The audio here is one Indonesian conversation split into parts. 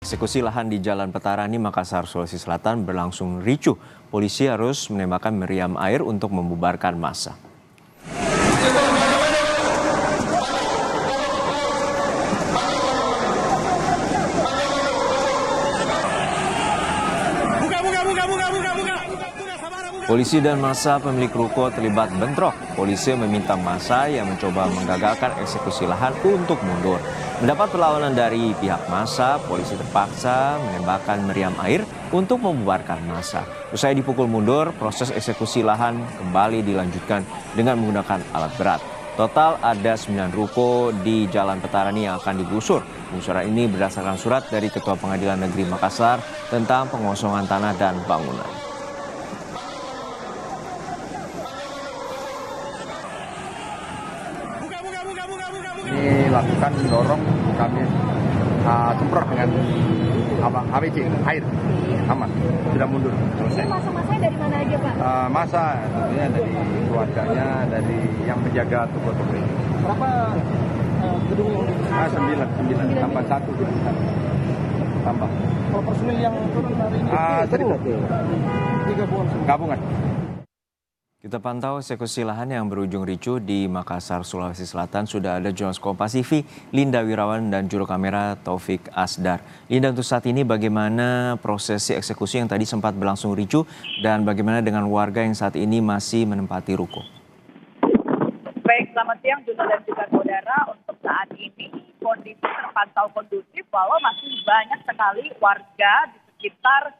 Eksekusi lahan di Jalan Petarani, Makassar, Sulawesi Selatan berlangsung ricuh. Polisi harus menembakkan meriam air untuk membubarkan massa. Polisi dan massa pemilik ruko terlibat bentrok. Polisi meminta massa yang mencoba menggagalkan eksekusi lahan untuk mundur. Mendapat perlawanan dari pihak massa, polisi terpaksa menembakkan meriam air untuk membubarkan massa. Usai dipukul mundur, proses eksekusi lahan kembali dilanjutkan dengan menggunakan alat berat. Total ada 9 ruko di Jalan Petarani yang akan digusur. Penggusuran ini berdasarkan surat dari Ketua Pengadilan Negeri Makassar tentang pengosongan tanah dan bangunan. Dilakukan mendorong kami semprot dengan HPC air aman, sudah mundur selesai. Ini masa-masanya dari mana aja Pak? Masa tentunya dari keluarganya, dari yang menjaga toko-toko ini. Berapa gedung yang 9 tambah 1 gedung tambah. Kalau personil yang turun hari ini? 1.000 gabungan. Kita pantau eksekusi lahan yang berujung ricuh di Makassar, Sulawesi Selatan. Sudah ada jurnalis Kompas TV, Linda Wirawan, dan juru kamera Taufik Asdar. Linda, untuk saat ini bagaimana prosesi eksekusi yang tadi sempat berlangsung ricuh dan bagaimana dengan warga yang saat ini masih menempati ruko? Baik, selamat siang Juno dan juga saudara. Untuk saat ini kondisi terpantau kondusif walau masih banyak sekali warga di sekitar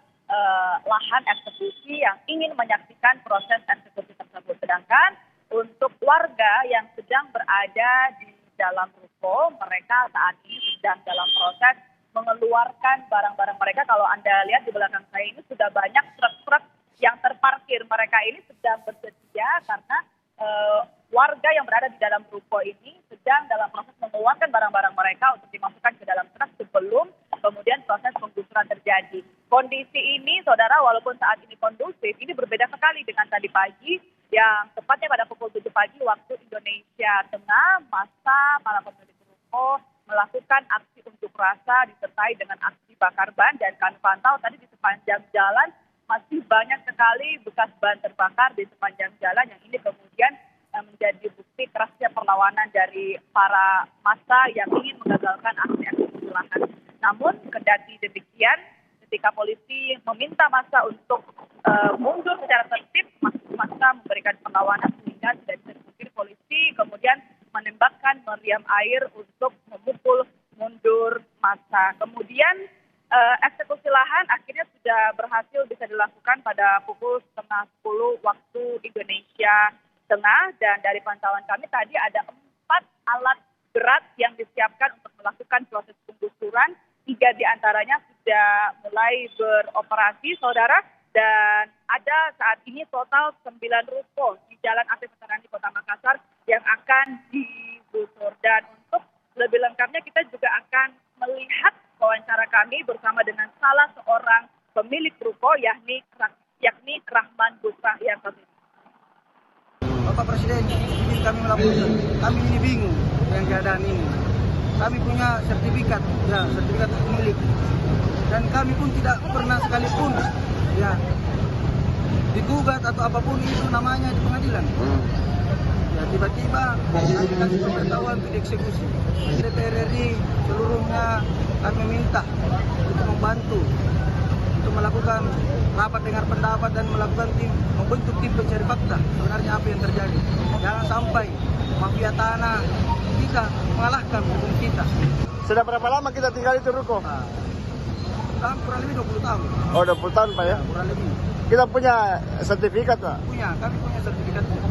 lahan eksekusi yang ingin menyaksikan proses eksekusi tersebut. Sedangkan untuk warga yang sedang berada di dalam ruko, mereka saat ini sedang dalam proses mengeluarkan barang-barang mereka. Kalau Anda lihat di belakang saya ini sudah banyak truk-truk yang terparkir. Mereka ini sedang bersedia karena warga yang berada di dalam ruko ini sedang dalam proses mengeluarkan barang-barang mereka untuk dimasukkan ke dalam truk sebelum kemudian proses penggusuran terjadi. Kondisi ini, saudara, walaupun saat ini kondusif, ini berbeda sekali dengan tadi pagi, yang tepatnya pada pukul 7 pagi waktu Indonesia Tengah, massa para pemilik ruko melakukan aksi unjuk rasa disertai dengan aksi bakar ban, dan kami pantau tadi di sepanjang jalan masih banyak sekali bekas ban terbakar di sepanjang jalan, yang ini kemudian menjadi bukti kerasnya perlawanan dari para massa yang ingin mengagalkan aksi eksekusi lahan. Namun kendati demikian, ketika polisi meminta massa untuk mundur secara tertib, massa memberikan perlawanan sehingga tidak bisa dipungkiri polisi kemudian menembakkan meriam air untuk memukul mundur massa. Kemudian eksekusi lahan akhirnya sudah berhasil bisa dilakukan pada pukul 9:30 waktu Indonesia Tengah, dan dari pantauan kami tadi ada 4 alat berat yang disiapkan untuk melakukan proses penggusuran. 3 diantaranya sudah mulai beroperasi, saudara, dan ada saat ini total 9 ruko di Jalan AP Petarani Kota Makassar yang akan digusur. Dan untuk lebih lengkapnya kita juga akan melihat wawancara kami bersama dengan salah seorang pemilik ruko yakni Rahman Busra yang Bapak Presiden ingin kami melaporkan, kami ini bingung dengan keadaan ini. Kami punya sertifikat pemilik, dan kami pun tidak pernah sekalipun digugat atau apapun itu namanya di pengadilan. Ya, tiba-tiba kami kasih pemberitahuan untuk dieksekusi. DPR RI seluruhnya kami minta untuk membantu untuk melakukan rapat dengar pendapat dan melakukan membentuk tim pencari fakta sebenarnya apa yang terjadi. Jangan sampai mafia tanah bisa mengalahkan hukum kita. Sudah berapa lama kita tinggal di ruko? Kurang lebih 20 tahun. Oh, 20 tahun Pak ya? Kurang lebih. Kita punya sertifikat Pak? Kami punya sertifikatnya.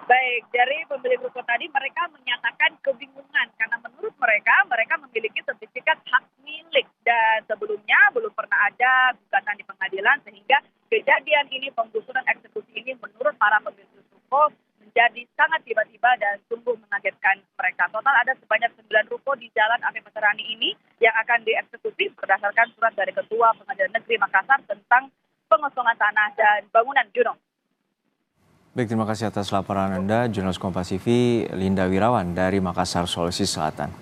Baik, dari pemilik ruko tadi mereka menyatakan kebingungan karena menurut mereka memiliki sertifikat hak milik, dan sebelumnya belum pernah ada gugatan di pengadilan, sehingga kejadian ini, penggusuran eksekusi ini menurut para pemilik ruko menjadi sangat tiba-tiba dan sungguh mengagetkan mereka. Total ada sebanyak 9 ruko di Jalan AP Petarani ini yang akan dieksekusi berdasarkan surat dari Ketua Pengadilan Negeri Makassar tentang pengosongan tanah dan bangunan. Juno. Baik, terima kasih atas laporan Anda, jurnalis Kompas TV Linda Wirawan dari Makassar, Sulawesi Selatan.